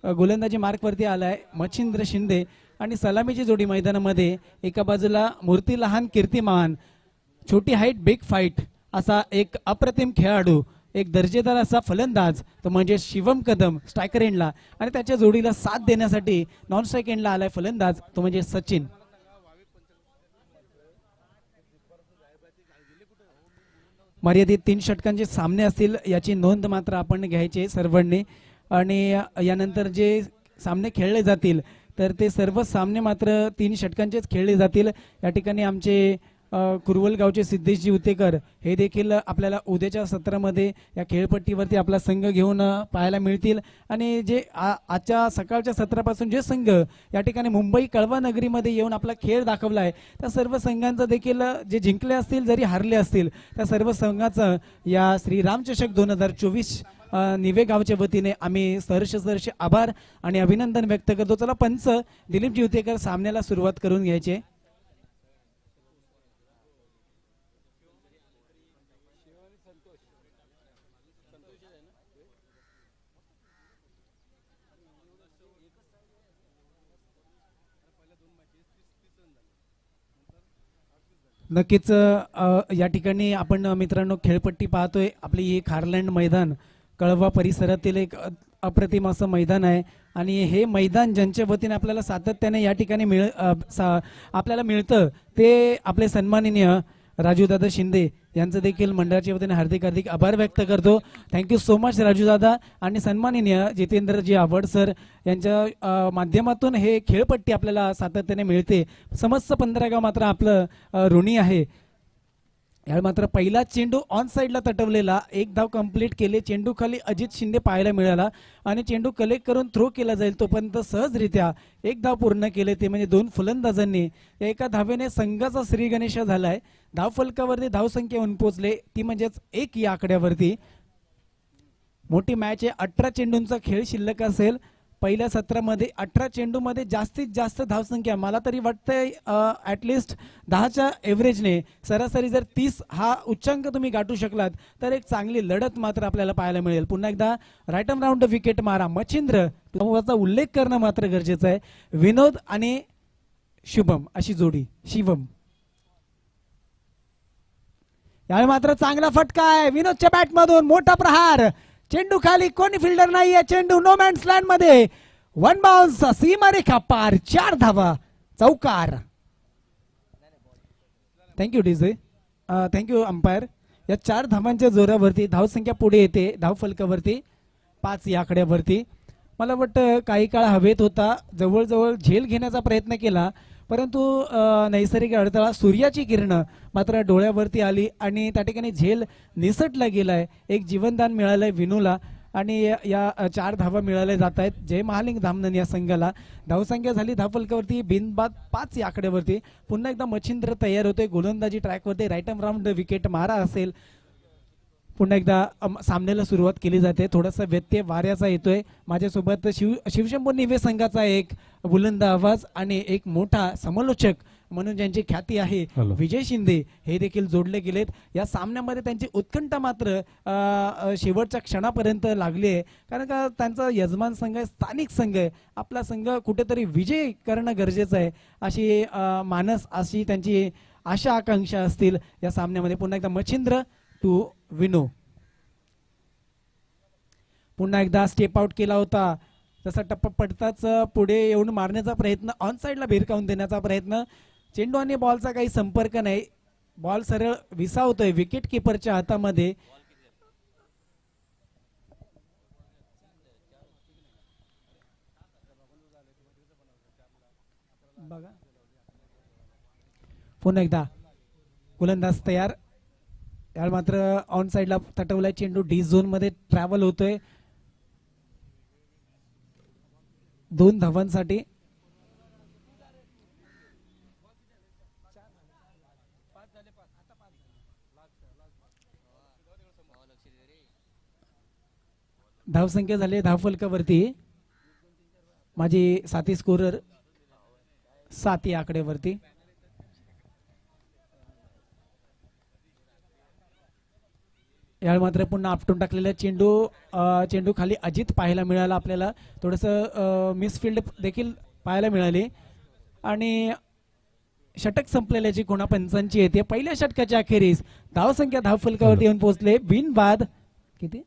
गोलंदाजी मार्कवरती आलाय मच्छिंद्र शिंदे आणि सलामीची जोडी मैदानामध्ये एका बाजूला मूर्ती लहान कीर्तिमान, छोटी हाईट बिग फाईट असा एक अप्रतिम खेळाडू, एक दर्जेदार असा फलंदाज तो म्हणजे शिवम कदम स्ट्रायकर एंडला, आणि त्याच्या जोडीला साथ देण्यासाठी नॉन स्ट्राईक एंडला आलाय फलंदाज तो म्हणजे सचिन. मर्यादित 3 षटकांचे सामने असतील याची नोंद मात्र आपण घ्यायची सर्वांनी. आणि यानंतर जे सामने खेळले जातील तर ते सर्व सामने मात्र 3 षटकांचेच खेळले जातील. या ठिकाणी आमचे कुरवलगावचे सिद्धेशजी उतेकर हे देखील आपल्याला उद्याच्या सत्रामध्ये या खेळपट्टीवरती आपला संघ घेऊन पाहायला मिळतील. आणि जे आजच्या सकाळच्या सत्रापासून जे संघ या ठिकाणी मुंबई कळवा नगरीमध्ये येऊन आपला खेळ दाखवला आहे त्या सर्व संघांचं देखील जे जिंकले असतील जरी हारले असतील त्या सर्व संघाचं या श्रीरामचषक 2024 निवे गावच्या वतीने आम्ही सहर्ष आभार आणि अभिनंदन व्यक्त करतो. चला पंच दिलीपजी उतेकर सामन्याला सुरुवात करून घ्यायचे. नक्कीच या ठिकाणी आपण मित्रांनो खेळपट्टी पाहतोय. आपली ही खारलँड मैदान कळवा परिसरातील एक अप्रतिम असं मैदान आहे आणि हे मैदान ज्यांच्या वतीने आपल्याला सातत्याने या ठिकाणी आपल्याला मिळतं ते आपले सन्माननीय राजूदादा शिंदे यांचं देखील मंडळाच्या वतीने हार्दिक आभार व्यक्त करतो. थँक्यू सो मच राजूदादा. आणि सन्माननीय जितेंद्रजी आवड सर यांच्या माध्यमातून हे खेळपट्टी आपल्याला सातत्याने मिळते. समस्त 15 गाव मात्र आपलं ऋणी आहे. या मात्र पहिला चेंडू ऑन साईडला तटवलेला, एक धाव कंप्लीट केले, चेंडू खाली अजित शिंदे पाहायला मिळाला आणि चेंडू कलेक्ट करून थ्रो केला जाईल तोपर्यंत सहजरित्या एक धाव पूर्ण केले ते म्हणजे 2 फलंदाजांनी. या एका धावेने संघाचा श्री गणेश झालाय. धाव फलकावरती धावसंख्या होऊन पोहोचले ती म्हणजेच 1 या आकड्यावरती. मोठी मॅच आहे. 18 चेंडूंचा खेळ शिल्लक असेल. पहिल्या सत्रामध्ये 18 चेंडूमध्ये जास्तीत जास्त धावसंख्या मला तरी वाटतंय ॲटलिस्ट 10च्या एव्हरेजने सरासरी जर 30 हा उच्चांक तुम्ही गाठू शकलात तर एक चांगली लढत मात्र आपल्याला पाहायला मिळेल. पुन्हा एकदा राईट आर्म राऊंड विकेट मारा मच्छिंद्र चा उल्लेख करणं मात्र गरजेचं आहे. विनोद आणि शुभम अशी जोडी. शिवम यावेळी मात्र चांगला फटका आहे विनोदच्या बॅटमधून. मोठा प्रहार, चेंडू खाली, कोणी फिल्डर नाहीये, चेंडू नो मॅन्स लँड मध्ये, 1 बाउन्स, सीमारेखा पार, 4 धावा, चौकार. Thank you DJ, thank you umpire. या 4 धावांच्या जोरावरती धावसंख्या पुढे येते धाव फलकावरती 5 या आकड्यावरती. मला वाटतं काही काळ हवेत होता, जवळजवळ झेल घेण्याचा प्रयत्न केला परंतु नैसर्गिक अडथळा सूर्याची किरणं मात्र डोळ्यावरती आली आणि त्या ठिकाणी झेल निसटला गेलाय. एक जीवनदान मिळालंय विनूला आणि या 4 धावा मिळाल्या जात आहेत जय महालिंग धामनन या संघाला. धावसंख्या झाली धावफलकावरती बिनबाद 5 या आकड्यावरती. पुन्हा एकदा मच्छिंद्र तयार होते गोलंदाजी ट्रॅकवरती. राईट आर्म राऊंड विकेट मारा असेल. पुन्हा एकदा सामन्याला सुरुवात केली जाते. थोडासा व्यत्यय वाऱ्याचा येतोय. माझ्यासोबत शिवशंभू निवे संघाचा एक बुलंद आवाज आणि एक मोठा समालोचक म्हणून ज्यांची ख्याती आहे विजय शिंदे हे देखील जोडले गेलेत. या सामन्यामध्ये त्यांची उत्कंठा मात्र शेवटच्या क्षणापर्यंत लागली आहे कारण का त्यांचा यजमान संघ आहे, स्थानिक संघ आहे. आपला संघ कुठेतरी विजय करणं गरजेचं आहे अशी मानस अशी त्यांची आशा आकांक्षा असतील या सामन्यामध्ये. पुन्हा एकदा मच्छिंद्र टू विनो. पुन्हा एकदा स्टेप आउट केला होता तसा टप्पा पडताच पुढे येऊन मारण्याचा प्रयत्न, ऑन साईडला भिरकावून देण्याचा प्रयत्न. चेंडू आणि बॉलचा काही संपर्क नाही. बॉल सरळ विसावतोय विकेट किपरच्या हातामध्ये. बघा पुन्हा एकदा गोलंदाज तयार. यार मात्र ऑन साइडला तटवलाय चेंडू. डी झोन मध्ये ट्रॅव्हल होतोय 2 धावांसाठी. धावसंख्या झाली धावफलकावरती माझी साथी स्कोरर 7 या आकड्यावरती. यावेळी मात्र पुन्हा आपटून टाकलेला चेंडू खाली अजित पाहायला मिळाला आपल्याला. थोडंसं मिसफिल्ड देखील पाहायला मिळाली आणि षटक संपलेल्याची खुणा पंचांची येते. पहिल्या षटकाच्या अखेरीस धावसंख्या धावफलकावरती येऊन पोहोचले. बिनबाद किती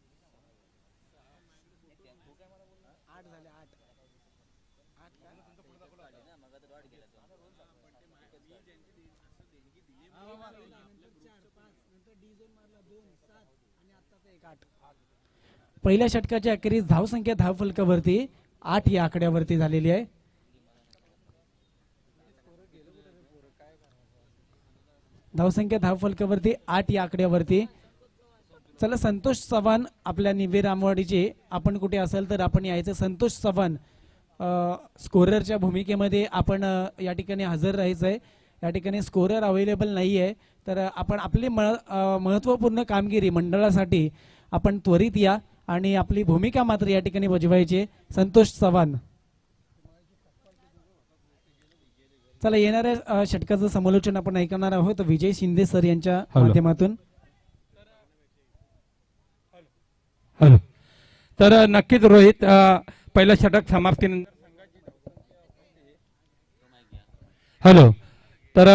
पहिल्या षटकाच्या अखेरीस धावसंख्या धावफलकावरती 8 या आकड्यावरती झालेली आहे. धावसंख्या धावफलकावरती 8 या आकड्यावरती. चला संतोष चव्हाण आपल्या निवे रामवाडीचे, आपण कुठे असेल तर आपण यायचं. संतोष चव्हाण स्कोररच्या भूमिकेमध्ये आपण या ठिकाणी हजर राहायचं आहे. या ठिकाणी स्कोरर अवेलेबल नाही आहे, तर आपण आपली महत्त्वपूर्ण कामगिरी मंडळासाठी आपण त्वरित या आणि आपली भूमिका मात्र या ठिकाणी बजवायची. संतोष चव्हाण. चला येणाऱ्या षटकाचं समालोचन आपण ऐकणार आहोत विजय शिंदे सर यांच्या माध्यमातून. हॅलो. तर नक्कीच रोहित, पहिलं षटक समाप्तीनंतर हॅलो तर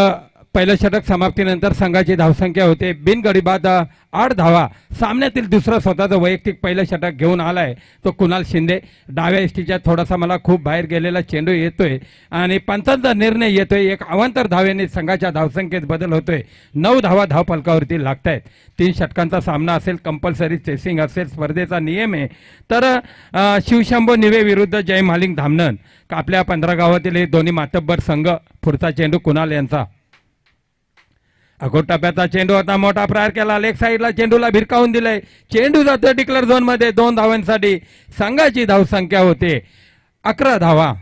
पहिलं षटक समाप्तीनंतर संघाची धावसंख्या होते बिनगडीबाद 8 धावा. सामन्यातील दुसरा स्वतःचं वैयक्तिक पहिलं षटक घेऊन आलाय तो कुणाल शिंदे. डाव्या एसटीच्या थोडासा मला खूप बाहेर गेलेला चेंडू येतोय आणि पंचांचा निर्णय येतोय. एक अवांतर धावेने संघाच्या धावसंख्येत बदल होतोय. 9 धावा धावफलकावरती लागतायत. 3 षटकांचा सामना असेल, कंपल्सरी चेसिंग असेल, स्पर्धेचा नियम आहे. तर शिवशंभो निवे विरुद्ध जय मालिंग धामणन, आपल्या 15 गावातील हे दोन्ही मातब्बर संघ. पुढचा चेंडू कुणाल यांचा. अगोट टप्प्याचा चेंडू होता, मोठा प्रहार केला, लेग साईडला चेंडूला भिरकावून दिलाय. चेंडू जातोय डिक्लेअर झोन मध्ये. 2 धावांसाठी संघाची धावसंख्या होते 11 धावा.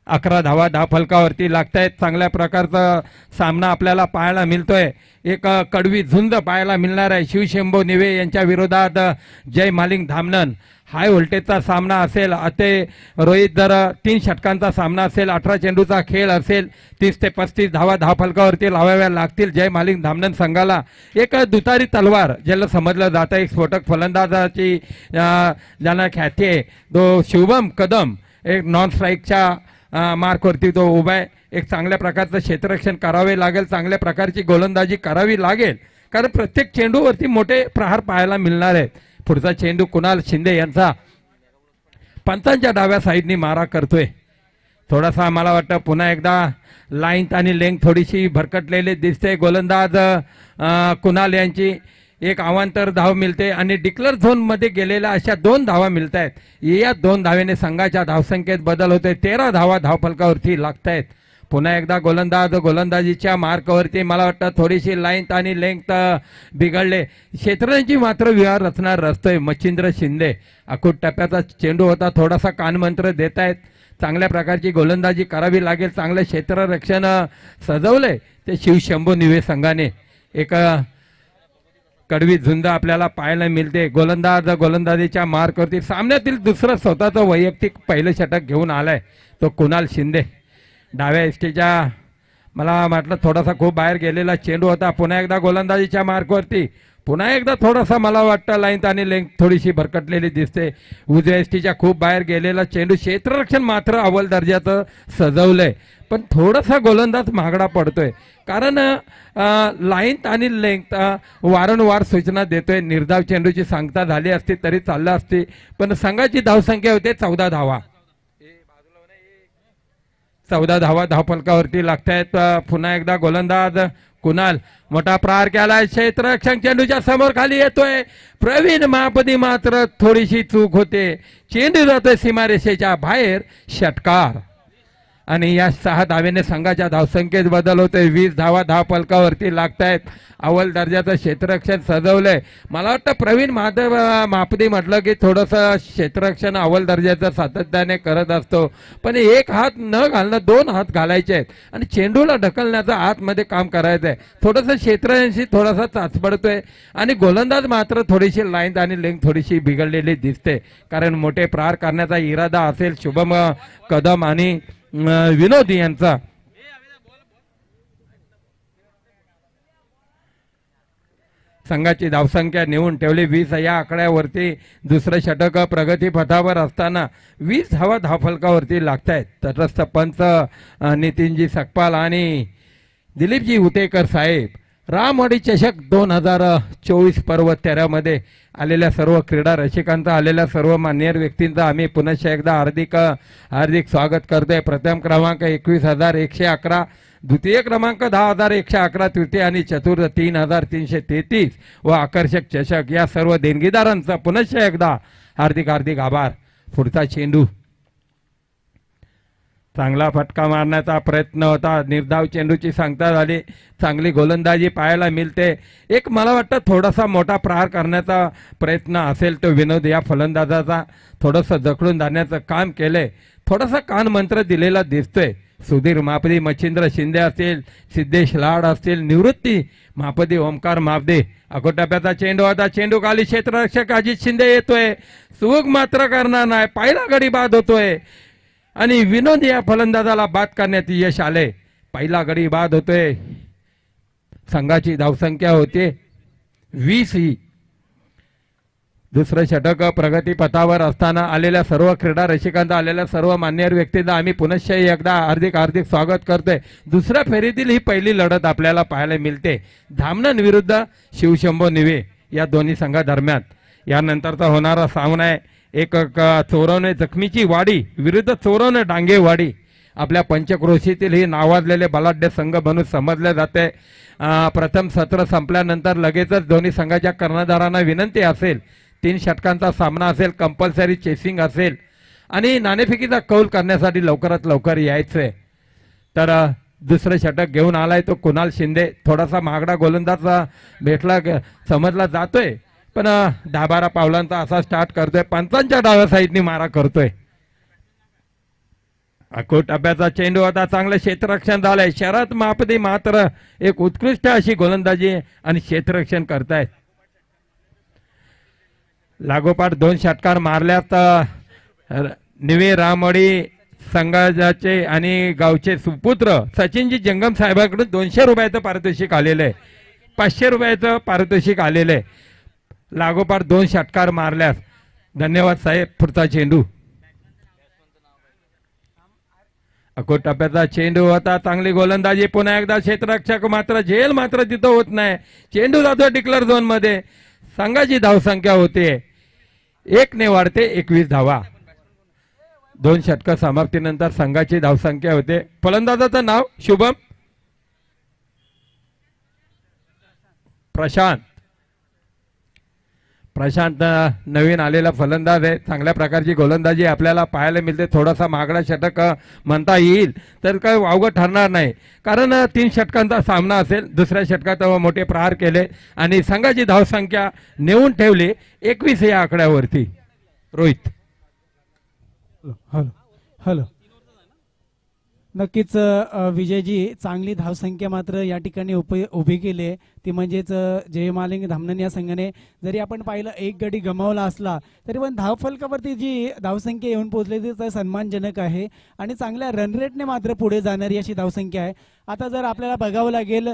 11 धावा धावफलकावरती लागतायत. चांगल्या प्रकारचा सामना आपल्याला पाहायला मिळतोय. एक कडवी झुंज पाहायला मिळणार आहे. शिवशंभो निवे यांच्या विरोधात जय मालिंग धामणन. हाय व्होल्टेजचा सामना असेल. ते रोहित, जर 3 षटकांचा सामना असेल, 18 चेंडूचा खेळ असेल, 30 ते 35 धावा धावफलकावरती लावाव्या लागतील जय मालिंग धामणन संघाला. एक दुतारी तलवार ज्याला समजलं जातं, एक स्फोटक फलंदाजाची ज्यांना ख्याती आहे, तो शुभम कदम एक नॉन स्ट्राईकच्या मार्कवरती तो उभा आहे. एक चांगल्या प्रकारचं क्षेत्ररक्षण करावे लागेल, चांगल्या प्रकारची गोलंदाजी करावी लागेल, कारण प्रत्येक चेंडूवरती मोठे प्रहार पाहायला मिळणार आहेत. पुढचा चेंडू कुणाल शिंदे यांचा. पंचांच्या डाव्या साईडनी मारा करतोय. थोडासा मला वाटतं पुन्हा एकदा लाईन आणि लेंग थोडीशी भरकटलेली दिसते. गोलंदाज कुणाल यांची एक अवांतर धाव मिळते आणि डिक्लेअर झोन मध्ये गेलेल्या अशा 2 धावा मिळत आहेत. या 2 धावेने संघाच्या धावसंख्येत बदल होते. 13 धावा धावफलकावरती लागतायत. पुन्हा एकदा गोलंदाजीच्या मार्कवरती मला वाटतं थोडीशी लाईन आणि लेंथ बिघडले. क्षेत्ररक्षणाची मात्र विहार रचना रचतोय मच्छिंद्र शिंदे. अकूट टप्प्याचा चेंडू होता, थोडासा कानमंत्र देत आहेत. चांगल्या प्रकारची गोलंदाजी करावी लागेल. चांगलं क्षेत्ररक्षण सजवलंय ते शिवशंभो निवे संघाने. एक कडवी झुंज आपल्याला पाहायला मिळते. गोलंदाजीच्या मार्कवरती सामन्यातील दुसरं स्वतःचं वैयक्तिक पहिलं षटक घेऊन आलाय तो कुणाल शिंदे. डाव्या एसटीच्या मला म्हटलं थोडासा खूप बाहेर गेलेला चेंडू होता. पुन्हा एकदा गोलंदाजीच्या मार्कवरती. पुन्हा एकदा थोडासा मला वाटतं लाईन आणि लेंथ थोडीशी भरकटलेली दिसते. उजव्या एसटीच्या खूप बाहेर गेलेला चेंडू. क्षेत्ररक्षण मात्र अव्वल दर्जाचं सजवलंय, पण थोडासा गोलंदाज महागडा पडतोय, कारण लाईन आणि लेंथ वारंवार सूचना देतोय. निर्धाव चेंडूची सांगता झाली असती तरी चाललं असती, पण संघाची धावसंख्या होते 14 धावा. 14 धावा धावफलकावरती लागतायत. पुन्हा एकदा गोलंदाज कुणाल. मोठा प्रहार केलाय. क्षेत्ररक्षण चेंडूच्या समोर खाली येतोय. प्रवीण महापदी मात्र थोडीशी चूक होते. चेंडू जातोय सीमारेषेच्या बाहेर. षटकार. आणि या 6 धावेने संघाच्या धावसंख्येत बदल होतोय. 20 धावा धावफलकावरती लागतायत. अव्वल दर्जाचं क्षेत्ररक्षण सजवलंय. मला वाटतं प्रवीण महापदी म्हटलं की थोडंसं क्षेत्ररक्षण अव्वल दर्जाचं सातत्याने करत असतो, पण एक हात न घालणं 2 हात घालायचे आहेत आणि चेंडूला ढकलण्याचं आतमध्ये काम करायचं आहे. थोडंसं क्षेत्ररक्षणाशी थोडासा चाचपडतोय आणि गोलंदाज मात्र थोडीशी लाईन आणि लेंथ थोडीशी बिघडलेली दिसते, कारण मोठे प्रहार करण्याचा इरादा असेल शुभम कदम आणि विनोद यांचा. संघाची धावसंख्या नेऊन ठेवली 20 या आकड्यावरती. दुसरं षटक प्रगती पथावर असताना 20 धावा धावफलकावरती लागतायत. तटस्थ पंच नितीनजी सकपाल आणि दिलीपजी उतेकर साहेब. रामवाडी चषक 2024 पर्व तेरामध्ये आलेल्या सर्व क्रीडा रसिकांचा, आलेल्या सर्व मान्यवर व्यक्तींचा आम्ही पुनश्च एकदा हार्दिक स्वागत करतोय. प्रथम क्रमांक 21,111, द्वितीय क्रमांक 10,111, तृतीय आणि चतुर्थ 3,333 व आकर्षक चषक या सर्व देणगीदारांचा पुनश्च एकदा हार्दिक आभार. पुढचा चेंडू चांगला फटका मारण्याचा प्रयत्न होता. निर्धाव चेंडूची सांगता झाली. चांगली गोलंदाजी पाहायला मिळते. एक मला वाटतं थोडासा मोठा प्रहार करण्याचा प्रयत्न असेल तो विनोद या फलंदाजाचा. थोडंसं जखडून जाण्याचं काम केलंय. थोडासा कान मंत्र दिलेला दिसतोय. सुधीर मापदी, मच्छिंद्र शिंदे असतील, सिद्धेश लाड असतील, निवृत्ती मापदी, ओमकार मापदे. अकोटप्याचा चेंडू होता. चेंडू खाली क्षेत्ररक्षक अजित शिंदे येतोय. सुग मात्र करणार नाही. पहिला गडी बाद होतोय आणि विनोद या फलंदाजाला बाद करण्यात यश आले. पहिला गडी बाद होतोय. संघाची धावसंख्या होते 20 ही. दुसरं षटक प्रगती पथावर असताना आलेल्या सर्व क्रीडा रसिकांचा, आलेल्या सर्व मान्यवर व्यक्तींचा आम्ही पुनश्च एकदा हार्दिक स्वागत करतोय. दुसऱ्या फेरीतील ही पहिली लढत आपल्याला पाहायला मिळते. धामणन विरुद्ध शिवशंभो निवे या दोन्ही संघादरम्यान. यानंतरचा होणारा सामना आहे एक चोरवणे जखमीची वाडी विरुद्ध चोरवणे डांगेवाडी. आपल्या पंचक्रोशीतील ही नावाजलेले बलाढ्य संघ म्हणून समजले जाते. प्रथम सत्र संपल्यानंतर लगेचच दोन्ही संघाच्या कर्णधारांना विनंती असेल, 3 षटकांचा सामना असेल, कंपल्सरी चेसिंग असेल आणि नाणेफेकीचा कौल करण्यासाठी लवकरात लवकर यायचंय. तर दुसरं षटक घेऊन आलाय तो कुणाल शिंदे. थोडासा महागडा गोलंदाज भेटला समजला जातोय, पण 10-12 पावलांचा असा स्टार्ट करतोय. पंचांच्या डाव्या साईडनी मारा करतोय. अकोट अभ्याचा चेंडू होता. चांगलं क्षेत्ररक्षण झालंय. शरद मापदी मात्र एक उत्कृष्ट अशी गोलंदाजी आणि क्षेत्ररक्षण करतायत. लागोपाठ 2 षटकार मारल्यात निवे रामवाडी संघाचे आणि गावचे सुपुत्र सचिनजी जंगम साहेबांकडून 200 रुपयाचं पारितोषिक आलेलं आहे. 500 रुपयाचं पारितोषिक आलेलं आहे. लागोपाठ 2 षटकार मारल्यास. धन्यवाद साहेब. पुढचा चेंडू अकोट टप्प्याचा चेंडू होता. चांगली गोलंदाजी. पुन्हा एकदा क्षेत्ररक्षक मात्र झेल मात्र तिथं होत नाही. चेंडू जातो डिक्लेअर झोन मध्ये. संघाची धावसंख्या होते 1 ने वाढते 21 धावा. 2 षटक समाप्तीनंतर संघाची धावसंख्या होते. फलंदाजाचं नाव शुभम प्रशांत नवीन आलेला फलंदाज आहे. चांगल्या प्रकारची गोलंदाजी आपल्याला पाहायला मिळते. थोडासा महागडा षटक म्हणता येईल तर काय अवघड ठरणार नाही, कारण 3 षटकांचा सामना असेल. दुसऱ्या षटकात मोठे प्रहार केले आणि संघाची धावसंख्या नेऊन ठेवली 21 या आकड्यावरती. रोहित हॅलो नक्कीच विजयजी, चांगली धावसंख्या मात्र या ठिकाणी उभी केली आहे. ती म्हणजेच जयमालिनी धामणन या संघाने जरी आपण पाहिलं 1 गडी गमावला असला तरी पण धावफलकावरती जी धावसंख्या येऊन पोहोचली ती सन्मानजनक आहे आणि चांगल्या रन रेटने मात्र पुढे जाणारी अशी धावसंख्या आहे. आता जर आपल्याला बघावं लागेल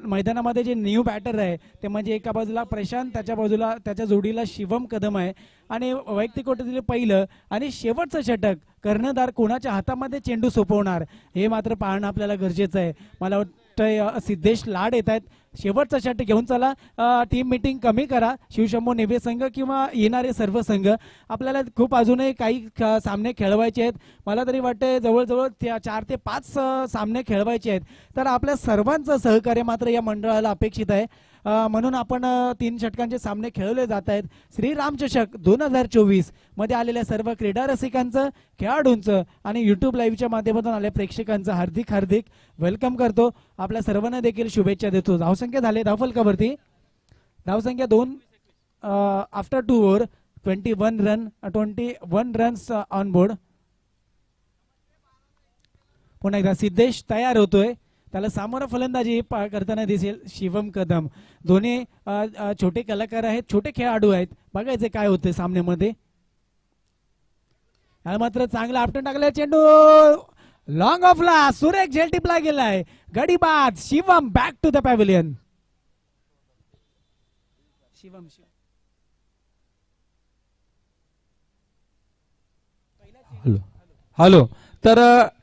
मैदानामध्ये जे न्यू बॅटर आहे ते म्हणजे एका बाजूला प्रशांत, त्याच्या बाजूला त्याच्या जोडीला शिवम कदम आहे आणि वैयक्तिक कोटीतील पहिलं आणि शेवटचं षटक कर्णधार कोणाच्या हातामध्ये चेंडू सोपवणार हे मात्र पाहणं आपल्याला गरजेचं आहे. मला वाटतं सिद्धेश लाड येत आहेत. शेवटचा षटक घेऊन चला. टीम मीटिंग कमी करा. शिवशंभो नेवे संघ किंवा येणारे सर्व संघ आपल्याला खूप अजूनही काही सामने खेळवायचे आहेत. मला तरी वाटते जवळजवळ 4 ते 5 सामने खेळवायचे आहेत. तर आपल्या सर्वांचं सहकार्य मात्र या मंडळाला अपेक्षित आहे. म्हणून आपण 3 षटकांचे सामने खेळवले जात आहेत. श्रीराम चषक 2024 मध्ये आलेल्या सर्व क्रीडा रसिकांचं, खेळाडूंचं आणि यूट्यूब लाईव्हच्या माध्यमातून आलेल्या प्रेक्षकांचं हार्दिक वेलकम करतो. आपल्या सर्वांना देखील शुभेच्छा देतो. धावसंख्या झाले धावफलकावरती धावसंख्या 2 after 2 over 21 runs on board. पुन्हा एकदा सिद्धेश तयार होतोय. त्याला सामोरं फलंदाजी करताना दिसेल शिवम कदम. दोन्ही छोटे कलाकार आहेत, छोटे खेळाडू आहेत. बघायचे काय होते सामन्यामध्ये. मात्र चांगला आपटून टाकलाय चेंडू. लॉंग ऑफला सुरेख झेल टिपला गेलाय. गडीबाज Shivam back to the pavilion. Shivam hello hello. तर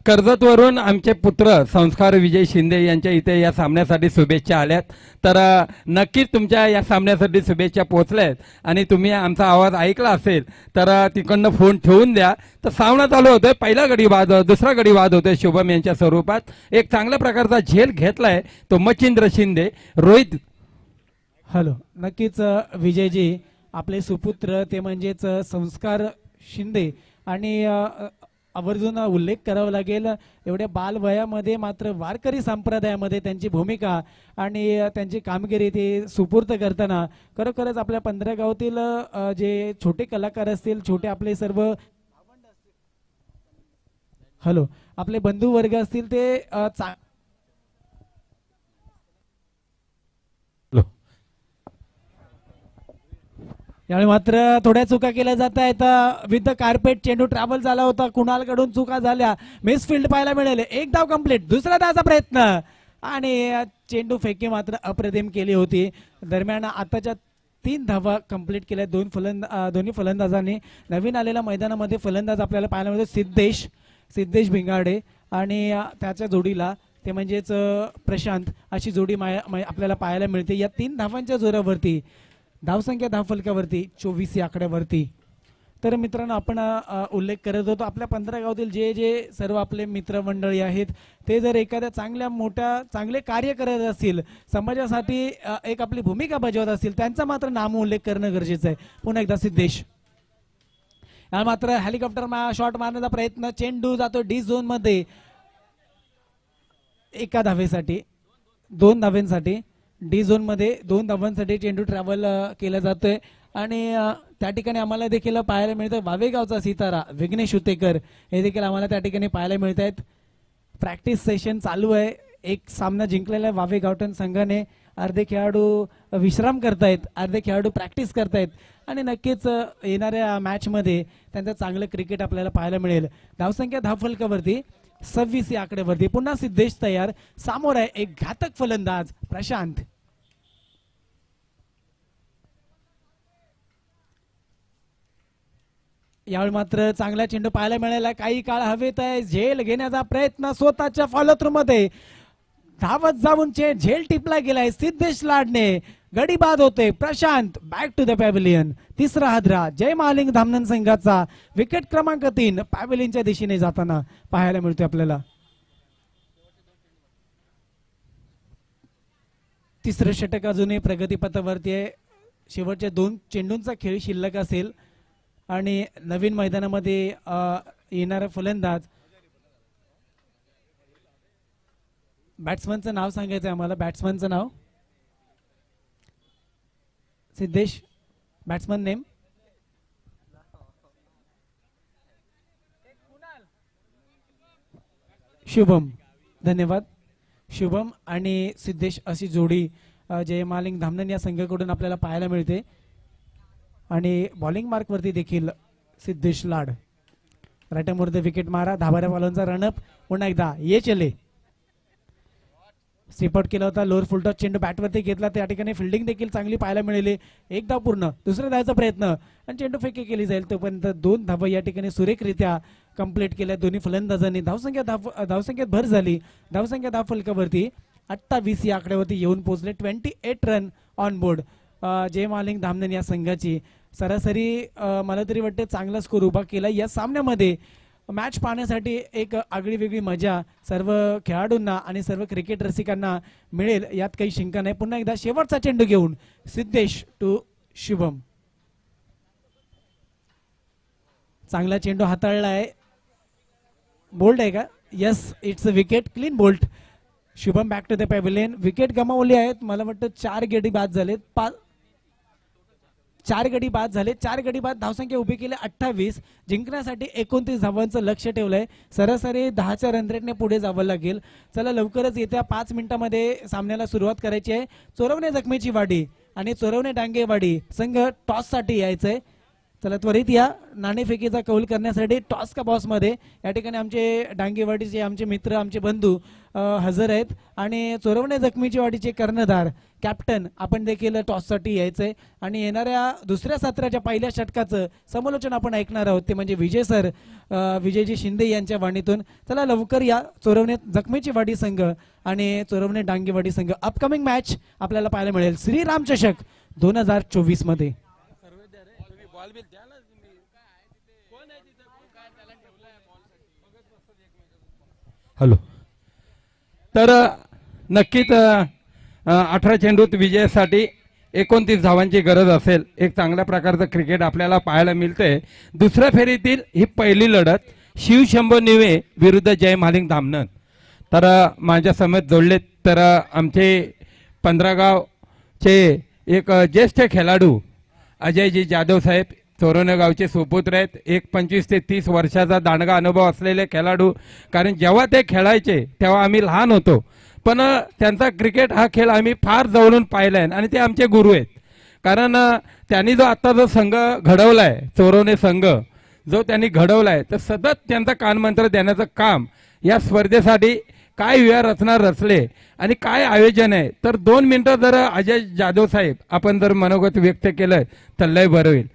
कर्जतवरून आमचे पुत्र संस्कार विजय शिंदे यांच्या इथे या सामन्यासाठी शुभेच्छा आल्यात. तर नक्कीच तुमच्या या सामन्यासाठी शुभेच्छा पोहोचल्यात आणि तुम्ही आमचा आवाज ऐकला असेल तर तिकडनं फोन ठेवून द्या. तर सामना चालू होतोय. पहिला गडी बाद, दुसरा गडी बाद होतोय शुभम यांच्या स्वरूपात. एक चांगल्या प्रकारचा झेल घेतलाय तो मच्छिंद्र शिंदे. रोहित हॅलो. नक्कीच विजयजी आपले सुपुत्र ते म्हणजेच संस्कार शिंदे आणि आवर्जून उल्लेख करावा लागेल एवढ्या बालवयामध्ये मात्र वारकरी संप्रदायामध्ये त्यांची भूमिका आणि त्यांची कामगिरी ते सुपूर्त करताना खरोखरच आपल्या 15 गावातील जे छोटे कलाकार असतील, छोटे आपले सर्व हॅलो आपले बंधू वर्ग असतील ते यावेळी मात्र थोड्या चुका केल्या जात आहेत. विथ द कार्पेट चेंडू ट्रॅव्हल झाला होता, कुणालकडून चुका झाल्या, मिस फील्ड पाहायला मिळाले. एक धाव कंप्लीट, दुसरा धावाचा प्रयत्न आणि चेंडू फेकी मात्र अप्रतिम केली होती. दरम्यान आताच्या 3 धावा कंप्लीट केल्या दोन्ही फलंदाजांनी. नवीन आलेल्या मैदानामध्ये फलंदाज आपल्याला पाहायला मिळतो सिद्धेश भिंगाडे आणि त्याच्या जोडीला ते म्हणजेच प्रशांत अशी जोडी आपल्याला पाहायला मिळते. या 3 धावांच्या जोरावरती धावसंख्या धावफलकावरती 24 या आकड्यावरती. तर मित्रांनो आपण उल्लेख करत होतो आपल्या 15 गावातील जे सर्व आपले मित्रमंडळी आहेत ते जर एखाद्या चांगले कार्य करत असतील, समाजासाठी एक आपली भूमिका बजावत असतील, त्यांचा मात्र नाम उल्लेख करणं गरजेचं आहे. पुन्हा एकदा सिद्धेश मात्र हेलिकॉप्टर शॉट मारण्याचा प्रयत्न, चेंडू जातो डी झोन मध्ये एका धावेसाठी 2 धावांसाठी. डी झोन मध्ये 2 धावांसाठी चेंडू ट्रॅव्हल केला जातोय आणि त्या ठिकाणी आम्हाला देखील पाहायला मिळतं वावेगावचा सितारा विघ्नेश उतेकर हे देखील आम्हाला त्या ठिकाणी पाहायला मिळत आहेत. प्रॅक्टिस सेशन चालू आहे. एक सामना जिंकलेला आहे वावेगावटन संघाने. अर्धे खेळाडू विश्राम करतायत, अर्धे खेळाडू प्रॅक्टिस करतायत आणि नक्कीच येणाऱ्या मॅचमध्ये त्यांचं चांगलं क्रिकेट आपल्याला पाहायला मिळेल. धावसंख्या धावफलकावरती 26 या आकड्यावरती. पुन्हा सिद्धेश तयार, समोर आहे एक घातक फलंदाज प्रशांत. यावेळी मात्र चांगला चेंडू पाहायला मिळाला. काही काळ हवेत आहे, झेल घेण्याचा प्रयत्न स्वतःच्या फॉलो थ्रू मध्ये धावत जाऊन झेल टिपला गेलाय सिद्धेश लाडने. गडी बाद होते. Prashant back to the pavilion. तिसरा हादरा जय महालिंग धामणन संघाचा विकेट क्रमांक 3 पॅव्हिलियनच्या दिशेने जाताना पाहायला मिळतोय आपल्याला. तिसरं षटक अजूनही प्रगतीपथावरती आहे. शेवटच्या 2 चेंडूंचा खेळ शिल्लक असेल आणि नवीन मैदानामध्ये येणारा फलंदाज बॅट्समनचं नाव सांगायचं आहे आम्हाला. बॅट्समनचं नाव सिद्धेश. Batsman name Shubham. धन्यवाद. शुभम आणि सिद्धेश अशी जोडी जय महालिंग धामणन या संघाकडून आपल्याला पाहायला मिळते आणि बॉलिंग मार्क वरती देखील सिद्धेश लाड. राईट मोर द विकेट मारा. धाबाऱ्या बॉलरचा रनअप. पुन्हा एकदा ये चले. स्ट्रिपआउट केला होता. लोअर फुल टॉस चेंडू बॅटवरती घेतला. त्या ठिकाणी फिल्डिंग देखील चांगली पाहायला मिळाली. एक धाव पूर्ण. दुसऱ्या धावाचा प्रयत्न आणि चेंडू फेकी केली जाईल. तोपर्यंत 2 धावा या ठिकाणी सुरेखरित्या कंप्लीट केल्या दोन्ही फलंदाजांनी. धावसंख्येत भर झाली. धावसंख्या धावफलकावरती 28 या आकड्यावरती येऊन पोहोचले. 28 रन ऑन बोर्ड जय महालिंग धामणन या संघाची. सरासरी मला तरी वाटते चांगला स्कोर उभा केला. या सामन्यामध्ये मॅच पाहण्यासाठी एक आगळी वेगळी मजा सर्व खेळाडूंना आणि सर्व क्रिकेट रसिकांना मिळेल यात काही शंका नाही. पुन्हा एकदा शेवटचा चेंडू घेऊन सिद्धेश टू शुभम. चांगला चेंडू हाताळला आहे. बोल्ड आहे का? Yes, it's a wicket. Clean bowled. Shubham back to the pavilion. Wicket गमावली आहेत. मला वाटतं 4 गडी बाद झालेत. 4 गडी बाद झाले. 4 गडी बाद. धावसंख्या उभी केली 28. जिंकण्यासाठी 29 धावांचं लक्ष ठेवलंय. सरासरी 10च्या रन रेटने पुढे जावं लागेल. चला लवकरच येत्या 5 मिनिटांमध्ये सामन्याला सुरुवात करायची आहे. चोरवणे जखमेची वाडी आणि चोरवणे डांगेवाडी संघ टॉस साठी यायचंय. चला त्वरित या नाणेफेकीचा कौल करण्यासाठी टॉस का बॉसमध्ये या ठिकाणी आमचे डांगेवाडीचे आमचे मित्र आमचे बंधू हजर आहेत आणि चोरवणे जखमीची वाडीचे कर्णधार कॅप्टन आपण देखील टॉससाठी यायचंय आणि येणाऱ्या दुसऱ्या सत्राच्या पहिल्या षटकाचं समालोचन आपण ऐकणार आहोत ते म्हणजे विजय सर विजयजी शिंदे यांच्या वाणीतून. चला लवकर या चोरवणे जखमीची वाडी संघ आणि चोरवणे डांगेवाडी संघ अपकमिंग मॅच आपल्याला पाहायला मिळेल श्रीराम चषक 2024 मध्ये. हॅलो. तर नक्कीच 18 चेंडूत विजयासाठी 29 धावांची गरज असेल. एक चांगल्या प्रकारचं क्रिकेट आपल्याला पाहायला मिळते. दुसऱ्या फेरीतील ही पहिली लढत शिवशंभो निवे विरुद्ध जय मालिंग धामणन. तर माझ्या समेत जोडलेत तर आमचे 15 गावचे एक ज्येष्ठ खेळाडू अजयजी जाधव साहेब चोरवणे गावचे सुपुत्र आहेत. एक 25 ते 30 वर्षाचा दांडगा अनुभव असलेले खेळाडू. कारण जेव्हा ते खेळायचे तेव्हा आम्ही लहान होतो पण त्यांचा क्रिकेट हा खेळ आम्ही फार जवळून पाहिला आहे आणि ते आमचे गुरु आहेत. कारण त्यांनी जो आता जो संघ घडवलाय चोरवणे संघ जो त्यांनी घडवलाय तर सतत त्यांचा कानमंत्र देण्याचं काम या स्पर्धेसाठी काय व्यूह रचना रचले आणि काय आयोजन आहे. तर 2 मिनिटं जर अजय जाधव साहेब आपण जर मनोगत व्यक्त केलं तर लय बरं होईल.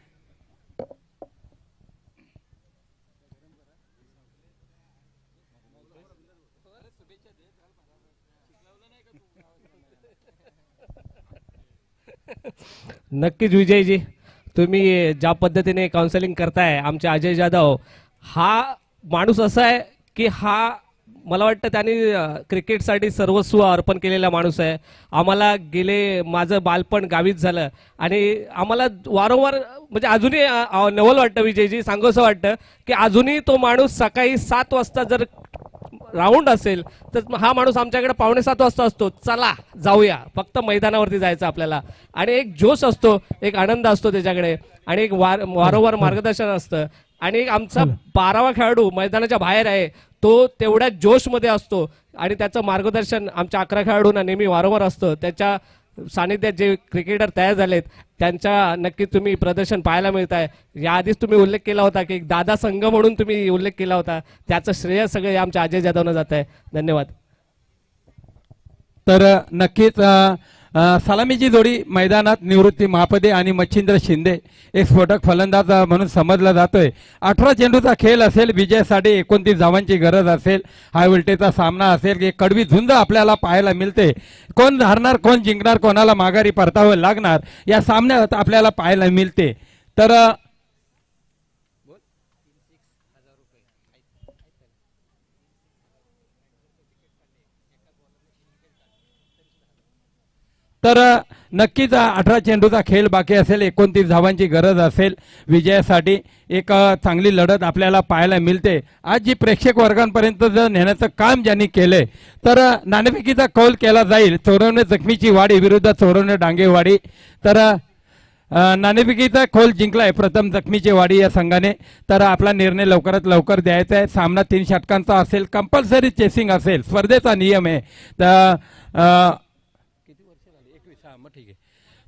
नक्कीच विजयजी, तुम्ही ज्या पद्धतीने काउन्सिलिंग करताय आमचे अजय जाधव, हा माणूस असा आहे की हा मला वाटतं त्यांनी क्रिकेटसाठी सर्वस्व अर्पण केलेला माणूस आहे. आम्हाला गेले माझं बालपण गावीच झालं आणि आम्हाला वारंवार म्हणजे अजूनही नवल वाटतं विजयजी, सांगूसं वाटतं की अजूनही तो माणूस सकाळी 7 वाजता जर राऊंड असेल तर हा माणूस आमच्याकडे 6:45 वाजता असतो. चला जाऊया, फक्त मैदानावरती जायचं आपल्याला. आणि एक जोश असतो, एक आनंद असतो त्याच्याकडे आणि एक वारंवार मार्गदर्शन असतं. आणि एक आमचा 12वा खेळाडू मैदानाच्या बाहेर आहे, तो तेवढ्या जोशमध्ये असतो आणि त्याचं मार्गदर्शन आमच्या 11 खेळाडूंना नेहमी वारंवार असतं. त्याच्या सानिध्यात जे क्रिकेटर तयार झालेत त्यांच्या नक्की तुम्ही प्रदर्शन पाहायला मिळत आहे. याआधीच तुम्ही उल्लेख केला होता की एक दादा संघ म्हणून तुम्ही उल्लेख केला होता, त्याचं श्रेय सगळे आमच्या अजय जाधवनं जात आहे. धन्यवाद. तर नक्कीच सलामीची जोडी मैदानात निवृत्ती महापदे आणि मच्छिंद्र शिंदे एक स्फोटक फलंदाज म्हणून समजला जातोय. 18 चेंडूचा खेळ असेल, विजयासाठी 29 धावांची गरज असेल, हाय व्होल्टेजचा सामना असेल, एक कडवी झुंज आपल्याला पाहायला मिळते. कोण हारणार कोण जिंकणार कोणाला माघारी परतावं लागणार या सामन्यात आपल्याला पाहायला मिळते. तर नक्कीच 18 चेंडूचा खेळ बाकी असेल, 29 धावांची गरज असेल, विजयासाठी एक चांगली लढत आपल्याला पाहायला मिळते. आज जी प्रेक्षक वर्गांपर्यंत जर नेण्याचं काम ज्यांनी केलंय तर नाणेफेकीचा कौल केला जाईल चोरवणे जखमीची वाडी विरुद्ध चोरवणे डांगेवाडी. तर नाणेफेकीचा कौल जिंकलाय प्रथम जखमीची वाडी या संघाने. तर आपला निर्णय लवकरात लवकर द्यायचा आहे. सामना 3 षटकांचा असेल, कंपल्सरी चेसिंग असेल, स्पर्धेचा नियम आहे. तर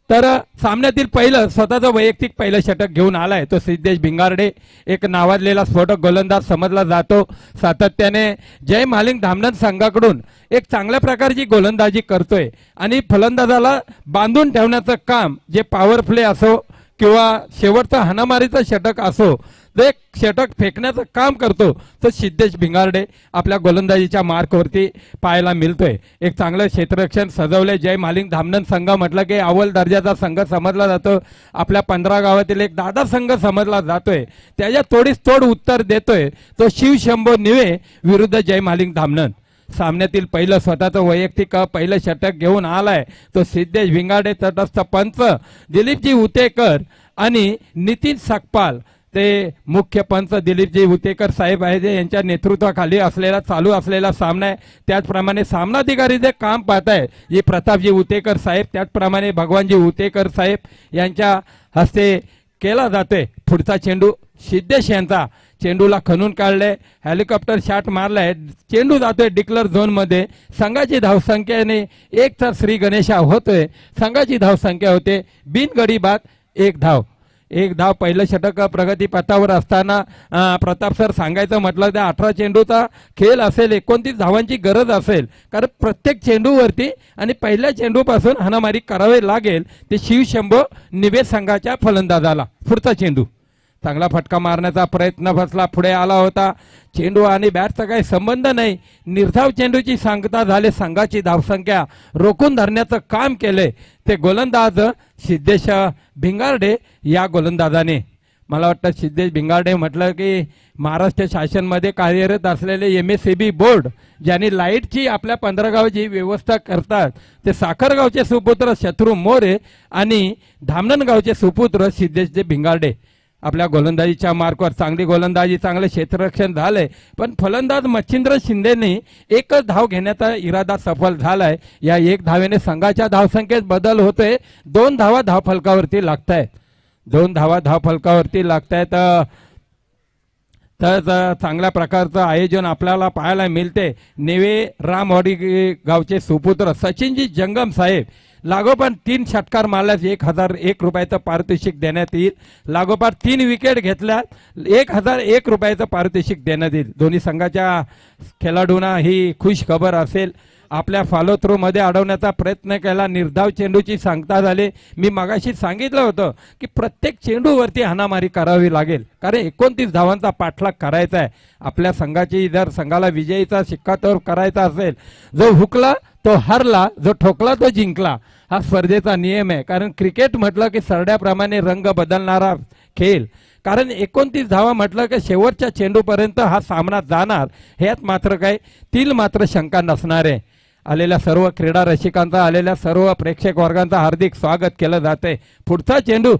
तर सामन्यातील पहिलं स्वतःचं वैयक्तिक पहिलं षटक घेऊन आलाय तो सिद्धेश भिंगारडे, एक नावाजलेला स्फोटक गोलंदाज समजला जातो. सातत्याने जय मालिंग धामणन संघाकडून एक चांगल्या प्रकारची गोलंदाजी करतोय आणि फलंदाजाला बांधून ठेवण्याचं काम जे पॉवर प्ले असो किंवा शेवटचं हाणामारीचं षटक असो, जे षटक फेकण्याचं काम करतो तो सिद्धेश भिंगारडे आपल्या गोलंदाजीच्या मार्कवरती पाहायला मिळतोय. एक चांगलं क्षेत्ररक्षण सजवलंय. जय मालिंग धामणन संघ म्हटलं की अव्वल दर्जाचा संघ समजला जातो. आपल्या 15 गावातील एक दादा संघ समजला जातोय. त्याच्या तोडीस तोड उत्तर देतोय तो शिवशंभो निवे विरुद्ध जय मालिंग धामणन. सामन्यातील पहिलं स्वतःचं वैयक्तिक पहिलं षटक घेऊन आलाय तो सिद्धेश भिंगारडे. तटस्थ पंच दिलीपजी उतेकर आणि नितीन सकपाल, ते मुख्य पंच दिलीपजी उतेकर साहेब आहे, जे यांच्या नेतृत्वाखाली असलेला चालू असलेला सामना आहे. त्याचप्रमाणे सामनाधिकारी जे काम पाहत आहे जे प्रतापजी उतेकर साहेब, त्याचप्रमाणे भगवानजी उतेकर साहेब यांच्या हस्ते केला जातोय. पुढचा चेंडू सिद्धेश यांचा, चेंडूला खणून काढलंय, हेलिकॉप्टर शॉट मारलाय, चेंडू जातोय डिक्लर झोन मध्ये. संघाची धावसंख्येने 1 तर श्री गणेशा होतोय. संघाची धावसंख्या होते बिनगडी बाद 1 धाव. एक धाव पहिलं षटक प्रगती पथावर असताना प्रताप सर सांगायचं म्हटलं तर 18 चेंडूचा खेळ असेल, 29 धावांची गरज असेल, कारण प्रत्येक चेंडूवरती आणि पहिल्या चेंडूपासून हाणामारी करावी लागेल. ते शिवशंभो निवेद संघाच्या फलंदाजाला पुढचा चेंडू चांगला फटका मारण्याचा प्रयत्न फसला, पुढे आला होता. चेंडू आणि बॅटचा काही संबंध नाही, निर्धाव चेंडूची सांगता झाले. संघाची धावसंख्या रोखून धरण्याचं काम केलंय ते गोलंदाज सिद्धेश भिंगारडे या गोलंदाजाने. मला वाटतं सिद्धेश भिंगारडे म्हटलं की महाराष्ट्र शासनमध्ये कार्यरत असलेले MSCB बोर्ड ज्यांनी लाईटची आपल्या 15 गावाची व्यवस्था करतात ते साखरगावचे सुपुत्र शत्रू मोरे आणि धामणन गावचे सुपुत्र सिद्धेश भिंगारडे. आपल्या गोलंदाजीच्या मार्कवर चांगली गोलंदाजी, चांगले क्षेत्ररक्षण झालंय, पण फलंदाज मच्छिंद्र शिंदेने एकच धाव घेण्याचा इरादा सफल झालाय. या एक धावेने संघाच्या धावसंख्येत बदल होतोय. 2 धावा धावफलकावरती लागतायत, 2 धावा धावफलकावरती लागतायत. तर चांगल्या प्रकारचं आयोजन आपल्याला पाहायला मिळते. नेवे रामवाडी गावचे सुपुत्र सचिनजी जंगम साहेब लागोपाठ 3 षटकार मारल्यास 1001 रुपयाचं पारितोषिक देण्यात येईल. लागोपाठ 3 विकेट घेतल्यास 1001 रुपयाचं पारितोषिक देण्यात येईल. दोन्ही संघाच्या खेळाडूंना ही खुश खबर असेल. आपल्या फॉलो थ्रू मध्ये अडवण्याचा प्रयत्न केला, निर्धाव चेंडूची सांगता झाली. मी मगाशी सांगितलं होतं की प्रत्येक चेंडूवरती हाणामारी करावी लागेल, कारण 29 धावांचा पाठलाग करायचा आहे. आपल्या संघाची जर संघाला विजयीचा शिक्कातोर करायचा असेल, जो हुकला तो हरला, जो ठोकला तो जिंकला, हा स्पर्धेचा नियम आहे. कारण क्रिकेट म्हटलं की सरड्याप्रमाणे रंग बदलणारा खेळ, कारण 29 धावा म्हटलं की शेवटच्या चेंडूपर्यंत हा सामना जाणार, ह्यात मात्र काय तील मात्र शंका नसणार आहे. आलेल्या सर्व क्रीडा रसिकांचा, आलेल्या सर्व प्रेक्षक वर्गांचा हार्दिक स्वागत केलं जाते. पुढचा चेंडू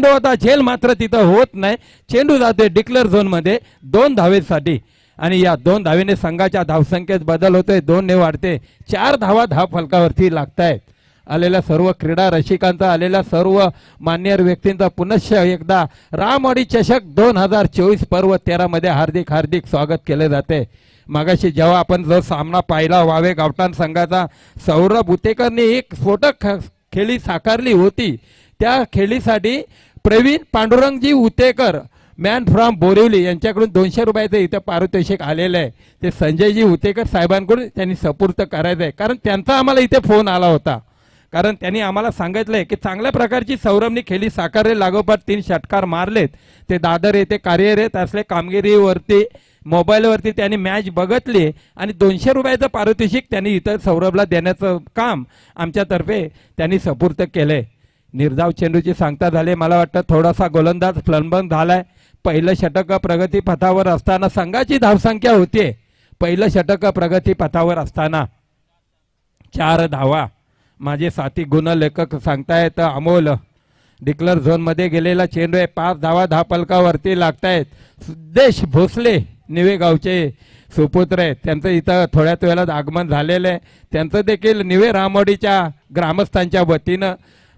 होता, झेल मात्र तिथं होत नाही. चेंडू जाते डिक्लेअर झोन मध्ये 2 धावेसाठी आणि या 2 धावेने संघाच्या धावसंख्येत बदल होतोय, 2 ने वाढते. 4 धावा धाव फलकावरती लागतायत. आलेल्या सर्व क्रीडा रसिकांचा, आलेल्या सर्व मान्यवर व्यक्तींचा पुनश्च एकदा रामवाडी चषक 2024 पर्व 13 मध्ये हार्दिक हार्दिक स्वागत केले जाते. मागाशी जेव्हा आपण जो सामना पाहिला वावे गावठाण संघाचा, सौरभ उतेकरने एक स्फोटक खेळी साकारली होती. त्या खेळीसाठी प्रवीण पांडुरंगजी उतेकर मॅन फ्रॉम बोरिवली यांच्याकडून 200 रुपयाचं इथं पारितोषिक आलेलं आहे. ते संजयजी उतेकर साहेबांकडून त्यांनी सपूर्त करायचं आहे, कारण त्यांचा आम्हाला इथे फोन आला होता. कारण त्यांनी आम्हाला सांगितलंय की चांगल्या प्रकारची सौरभने खेळी साकारले, लागोपाठ 3 षटकार मारलेत. ते दादर येथे कार्यरत असले कामगिरीवरती मोबाईलवरती त्यांनी मॅच बघितली आणि 200 रुपयाचं पारितोषिक त्यांनी इथं सौरभला देण्याचं काम आमच्यातर्फे त्यांनी सपूर्त केलंय. निर्धाव चेंडूची सांगता झाली. मला वाटतं थोडासा गोलंदाज फ्लंबन झालाय. पहिलं षटक प्रगती पथावर असताना संघाची धावसंख्या होती, पहिलं षटक प्रगती पथावर असताना 4 धावा. माझे साथी गुणलेखक सांगतायत अमोल डिक्लेअर झोन मध्ये गेलेला चेंडू आहे, 5 धावा धावफलकावरती लागतायत. सिद्धेश भोसले निवे गावचे सुपुत्र आहेत, त्यांचं इथं थोड्याच वेळात आगमन झालेलं आहे. त्यांचं देखील निवे रामवाडीच्या ग्रामस्थांच्या वतीनं,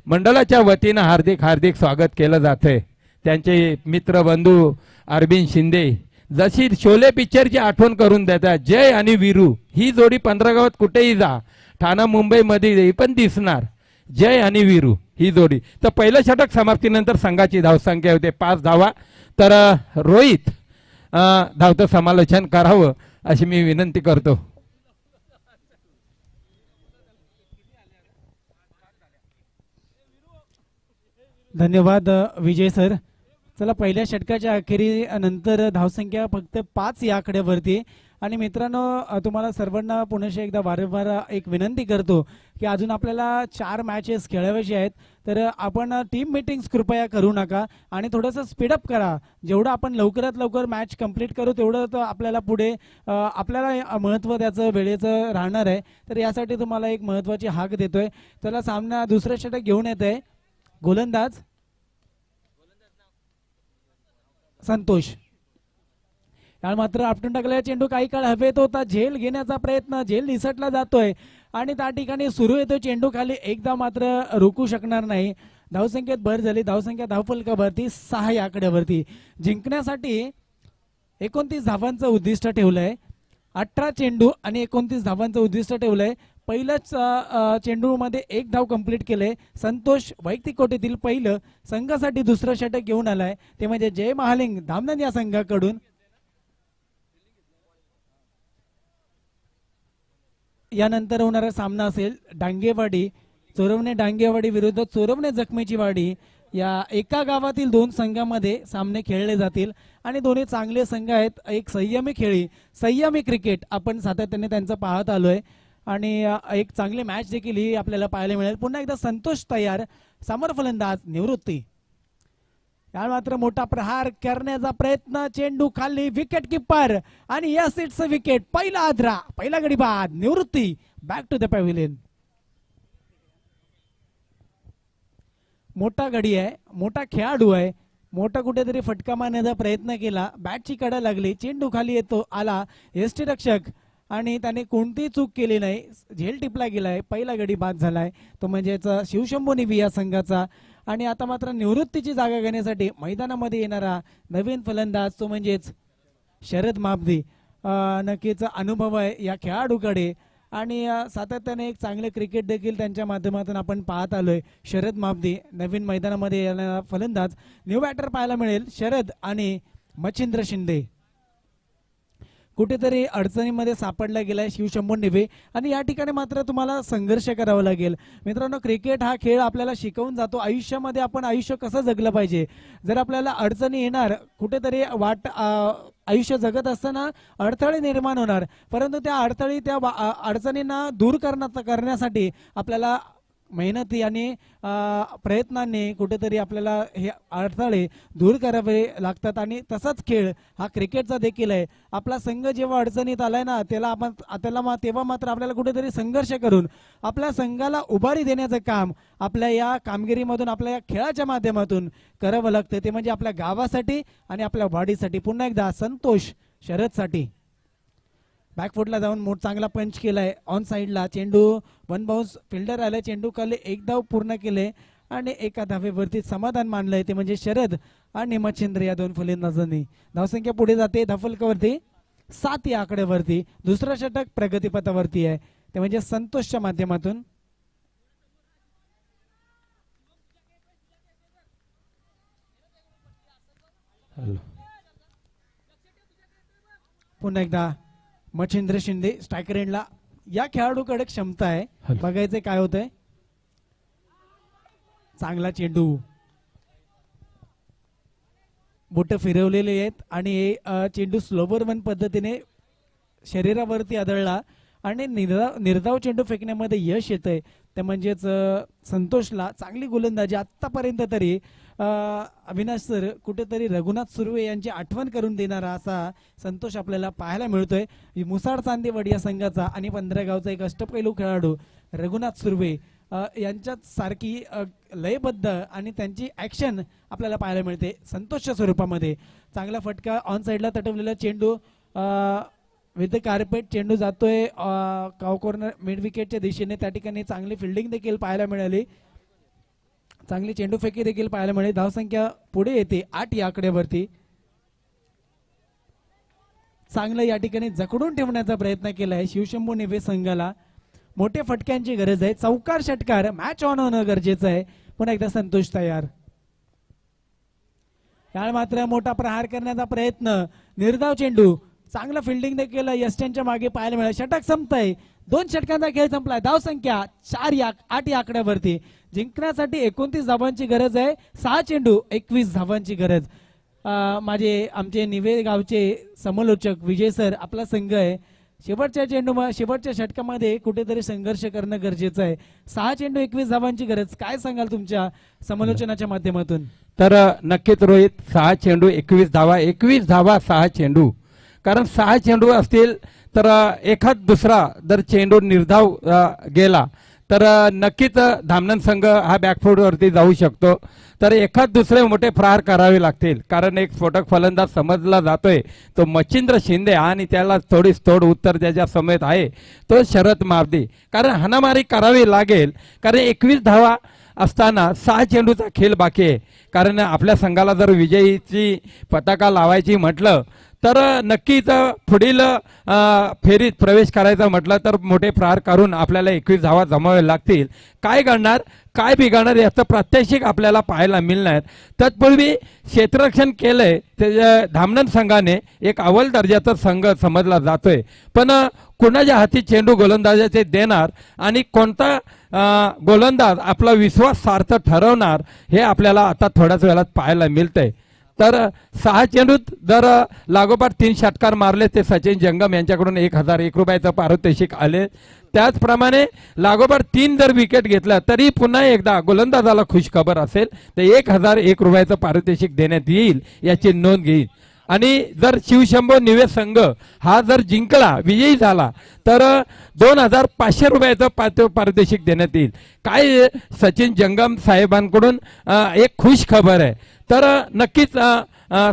मंडळाच्या वतीनं हार्दिक हार्दिक स्वागत केलं जातंय. त्यांचे मित्र बंधू अरविंद शिंदे जशी शोले पिक्चरची आठवण करून देतात, जय आणि वीरू ही जोडी 15 गावात कुठेही जा, ठाणा मुंबईमध्ये पण दिसणार, जय आणि वीरू ही जोडी. तर पहिलं षटक समाप्तीनंतर संघाची धावसंख्या होते 5 धावा. तर रोहित धावतं समालोचन करावं अशी मी विनंती करतो. धन्यवाद विजय सर. चला, पहिल्या षटकाच्या अखेरी नंतर धावसंख्या फक्त 5 या आकड्यावरती. आणि मित्रांनो, तुम्हाला सर्वांना पुन्हा एकदा वारंवार एक विनंती करतो की अजून आपल्याला 4 मॅचेस खेळायचे आहेत, तर आपण टीम मीटिंग्स कृपया करू नका आणि थोडंसं स्पीडअप करा. जेवढं आपण लवकरात लवकर मॅच कंप्लीट करू तेवढं तर आपल्याला पुढे आपल्याला महत्त्व त्याचं वेळेचं राहणार आहे. तर यासाठी तुम्हाला एक महत्त्वाची हाक देतोय. चला, सामना दुसरं षटक घेऊन येत आहे गोलंदाज संतोष. मात्र आपटून टाकलेला चेंडू काही काळ हवेत होता, झेल घेण्याचा प्रयत्न, झेल निसटला जातोय आणि त्या ठिकाणी सुरू येतो चेंडू खाली, एकदा मात्र रोखू शकणार नाही. धावसंख्येत भर झाली, धावसंख्या धावफलकावरती 6 या आकड्यावरती. जिंकण्यासाठी 29 धावांचं उद्दिष्ट ठेवलंय. 18 चेंडू आणि 29 धावांचं उद्दिष्ट ठेवलंय. पहिल्याच चेंडूमध्ये 1 धाव कंप्लीट केले. संतोष वैयक्तिक कोटीतील पहिलं संघासाठी दुसरं षटक घेऊन आलाय, ते म्हणजे जय महालिंग धामणन या संघाकडून. यानंतर होणारा सामना असेल डांगेवाडी चोरवणे डांगेवाडी विरुद्ध चोरवणे जखमेची वाडी. या एका गावातील 2 संघामध्ये सामने खेळले जातील आणि दोन्ही चांगले संघ आहेत. एक संयमी खेळी, संयमी क्रिकेट आपण सातत्याने त्यांचं पाहत आलोय आणि एक चांगली मॅच देखील ही आपल्याला पाहायला मिळेल. पुन्हा एकदा संतोष तयार, समर फलंदाज निवृत्ती. या मात्र मोठा प्रहार करण्याचा प्रयत्न, चेंडू खाली, विकेट किपर आणि या सीटचं विकेट. पहिला आद्रा, पहिला गडी बाद, निवृत्ती बॅक टू द पॅव्हिलियन. मोठा गडी आहे, मोठा खेळाडू आहे, मोठा कुठेतरी फटका मारण्याचा प्रयत्न केला, बॅटची कडा लागली, चेंडू खाली येतो आला यष्टीरक्षक आणि त्याने कोणतीही चूक केली नाही, झेल टिपला गेलाय, पहिला गडी बाद झालाय तो म्हणजेच शिवशंभू निवी या संघाचा. आणि आता मात्र निवृत्तीची जागा घेण्यासाठी मैदानामध्ये येणारा नवीन फलंदाज तो म्हणजेच शरद मापदी. नक्कीच अनुभव आहे या खेळाडूकडे आणि सातत्याने एक चांगले क्रिकेट देखील त्यांच्या माध्यमातून आपण पाहत आलोय. शरद मापदी नवीन मैदानामध्ये येणारा फलंदाज. न्यू बॅटर पाहायला मिळेल शरद आणि मच्छिंद्र शिंदे. कुठेतरी अडचणीमध्ये सापडला गेलाय शिवशंभू निवे आणि या ठिकाणी मात्र तुम्हाला संघर्ष करावा लागेल. मित्रांनो, क्रिकेट हा खेळ आपल्याला शिकवून जातो आयुष्यामध्ये आपण आयुष्य कसं जगलं पाहिजे. जर आपल्याला अडचणी येणार, कुठेतरी आयुष्य जगत असताना अडथळे निर्माण होणार, परंतु त्या अडचणींना दूर करण्यासाठी आपल्याला मेहनती आणि प्रयत्नांनी कुठेतरी आपल्याला हे अडथळे दूर करावे लागतात. आणि तसाच खेळ हा क्रिकेटचा देखील आहे. आपला संघ जेव्हा अडचणीत आलाय ना, तेव्हा मात्र आपल्याला कुठेतरी संघर्ष करून आपल्या संघाला उभारी देण्याचं काम आपल्या या कामगिरीमधून, आपल्या या खेळाच्या माध्यमातून करावं लागतं. ते म्हणजे आपल्या गावासाठी आणि आपल्या वाढीसाठी. पुन्हा एकदा संतोष शरदसाठी. बॅकफुटला जाऊन चांगला पंच केलाय ऑन साईडला. चेंडू 1 बाउन्स, फिल्डर आले, चेंडू खाली 1 धाव पूर्ण केले आणि एका धावेवरती समाधान मानलंय, ते म्हणजे शरद आणि मच्छिंद्र या 2 फलंदाजांनी. धावसंख्या पुढे जाते धावफलकावरती 7 या आकड्यावरती. दुसरं षटक प्रगतीपथावरती आहे, ते म्हणजे संतोषच्या माध्यमातून. पुन्हा एकदा मच्छिंद्र शिंदे स्ट्रायकर एंडला. या खेळाडूकडे क्षमता आहे, बघायचं काय होतंय. चांगला चेंडू, बोट फिरवलेले आहेत आणि चेंडू स्लोवर 1 पद्धतीने शरीरावरती आदळला आणि निर्धाव चेंडू फेकण्यामध्ये यश येतंय. ते म्हणजेच संतोषला चांगली गोलंदाजी आतापर्यंत तरी. अविनाश सर, कुठेतरी रघुनाथ सुर्वे यांची आठवण करून देणारा असा संतोष आपल्याला पाहायला मिळतोय. मुसाड चांदेवाडी या संघाचा आणि 15 गावचा एक अष्टपैलू खेळाडू रघुनाथ सुर्वे यांच्यात सारखी लयबद्ध आणि त्यांची ऍक्शन आपल्याला पाहायला मिळते संतोषच्या स्वरूपामध्ये. चांगला फटका, ऑन साईडला तटवलेला चेंडू विथ कार्पेट, चेंडू जातोय काव कॉर्नर मिड विकेटच्या दिशेने. त्या ठिकाणी चांगली फिल्डिंग देखील पाहायला मिळाली, चांगली चेंडू फेकी देखील पाहायला मिळाली. धावसंख्या पुढे येते 8 या आकड्यावरती. चांगलं या ठिकाणी जखडून ठेवण्याचा प्रयत्न केलाय शिवशंभू निवे संघाला. मोठ्या फटक्यांची गरज आहे, चौकार षटकार, मॅच ऑन होणं गरजेचं आहे. पुन्हा एकदा संतोष तयार. याला मात्र मोठा प्रहार करण्याचा प्रयत्न, निर्धाव चेंडू, चांगलं फिल्डिंग देखील यष्ट्यांच्या मागे पाहायला मिळालं. षटक संपतंय, 2 षटकांचा खेळ संपलाय. धावसंख्या 8 या आकड्यावरती. जिंकण्यासाठी 29 धावांची गरज आहे, 6 चेंडू 21 धावांची गरज. आमचे निवे गावचे समालोचक विजय सर, आपला संघ आहे, शेवटच्या षटकामध्ये कुठेतरी संघर्ष करणं गरजेचं आहे. 6 चेंडू 21 धावांची गरज. काय सांगाल तुमच्या समालोचनाच्या माध्यमातून? तर नक्कीच रोहित, 6 चेंडू 21 धावा, 21 धावा 6 चेंडू. कारण 6 चेंडू असतील तर एखाद दुसरा जर चेंडू निर्धाव गेला तर नक्कीच धामणन संघ हा बॅकफुटवरती जाऊ शकतो. तर एखाद दुसरे मोठे प्रहार करावे लागतील. कारण एक स्फोटक फलंदाज समजला जातोय तो मच्छिंद्र शिंदे आणि त्याला थोड उत्तर ज्याच्या समेत आहे तो शरद मापदी. कारण हाणामारी करावी लागेल, कारण 21 धावा असताना 6 चेंडूचा खेळ बाकी आहे. कारण आपल्या संघाला जर विजयीची पताका लावायची म्हटलं तर नक्कीच पुढील फेरीत प्रवेश करायचा म्हटलं तर मोठे प्रहार करून आपल्याला 21 धावा जमावे लागतील. काय घडणार काय बिघडणार याचं प्रात्यक्षिक आपल्याला पाहायला मिळणार. तत्पूर्वी क्षेत्ररक्षण केलंय त्याच्या धामणन संघाने एक अव्वल दर्जाचा संघ समजला जातोय, पण कुणाच्या हाती चेंडू गोलंदाजाचे देणार आणि कोणता गोलंदाज आपला विश्वास सार्थ ठरवणार हे आपल्याला आता थोड्याच वेळात पाहायला मिळतंय. तर 6 चेंडूत जर लागोपाठ 3 षटकार मारले ते सचिन जंगम यांच्याकडून 1001 रुपयाचं पारितोषिक आले. त्याचप्रमाणे लागोपाठ 3 जर विकेट घेतल्या तरी पुन्हा एकदा गोलंदाजाला खुश खबर असेल तर 1001 रुपयाचं पारितोषिक देण्यात येईल याची नोंद घेईल. आणि जर शिवशंभो निवेश संघ हा जर जिंकला विजयी झाला तर 2500 रुपयाचं पारितोषिक देण्यात येईल. काय सचिन जंगम साहेबांकडून एक खुश खबर आहे. तर नक्कीच